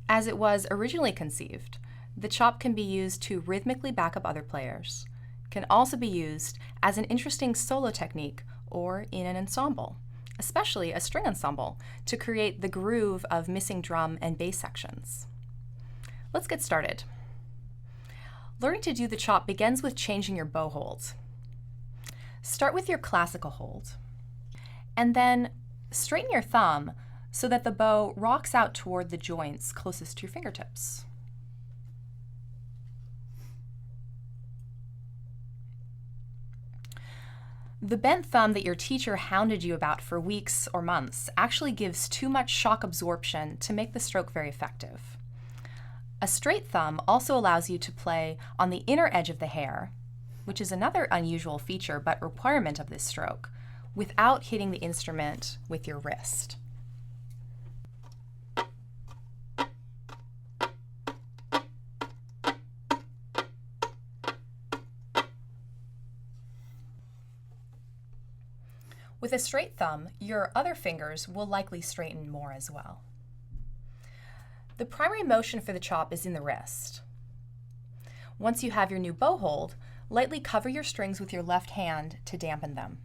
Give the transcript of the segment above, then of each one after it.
As it was originally conceived, the chop can be used to rhythmically back up other players, can also be used as an interesting solo technique or in an ensemble, especially a string ensemble, to create the groove of missing drum and bass sections. Let's get started. Learning to do the chop begins with changing your bow hold. Start with your classical hold, and then straighten your thumb so that the bow rocks out toward the joints closest to your fingertips. The bent thumb that your teacher hounded you about for weeks or months actually gives too much shock absorption to make the stroke very effective. A straight thumb also allows you to play on the inner edge of the hair, which is another unusual feature but requirement of this stroke, without hitting the instrument with your wrist. With a straight thumb, your other fingers will likely straighten more as well. The primary motion for the chop is in the wrist. Once you have your new bow hold, lightly cover your strings with your left hand to dampen them.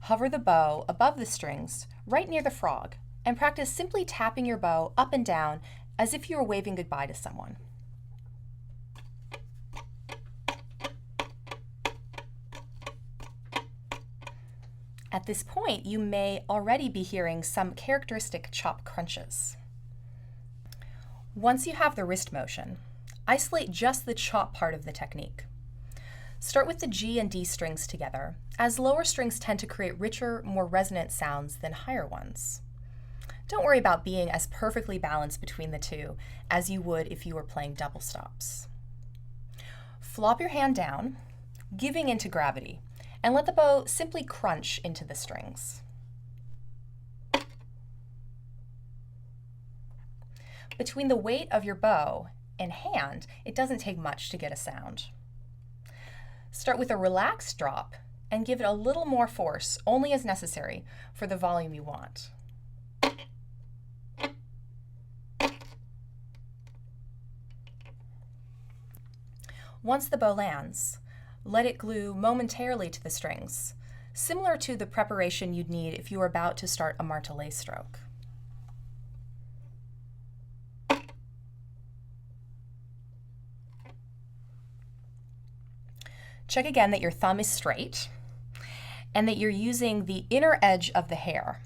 Hover the bow above the strings, right near the frog, and practice simply tapping your bow up and down as if you were waving goodbye to someone. At this point, you may already be hearing some characteristic chop crunches. Once you have the wrist motion, isolate just the chop part of the technique. Start with the G and D strings together, as lower strings tend to create richer, more resonant sounds than higher ones. Don't worry about being as perfectly balanced between the two as you would if you were playing double stops. Flop your hand down, giving into gravity, and let the bow simply crunch into the strings. Between the weight of your bow and hand, it doesn't take much to get a sound. Start with a relaxed drop and give it a little more force, only as necessary for the volume you want. Once the bow lands, let it glue momentarily to the strings, similar to the preparation you'd need if you were about to start a martelé stroke. Check again that your thumb is straight and that you're using the inner edge of the hair.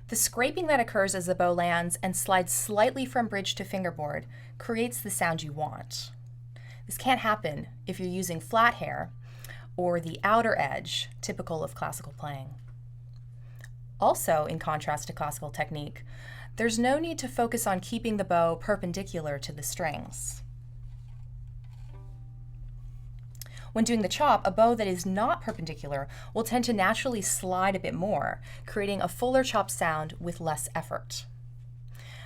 The scraping that occurs as the bow lands and slides slightly from bridge to fingerboard creates the sound you want. This can't happen if you're using flat hair or the outer edge, typical of classical playing. Also, in contrast to classical technique, there's no need to focus on keeping the bow perpendicular to the strings. When doing the chop, a bow that is not perpendicular will tend to naturally slide a bit more, creating a fuller chop sound with less effort.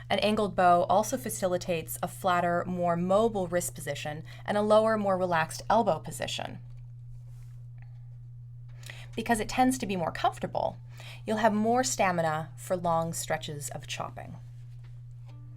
An angled bow also facilitates a flatter, more mobile wrist position and a lower, more relaxed elbow position. Because it tends to be more comfortable, you'll have more stamina for long stretches of chopping.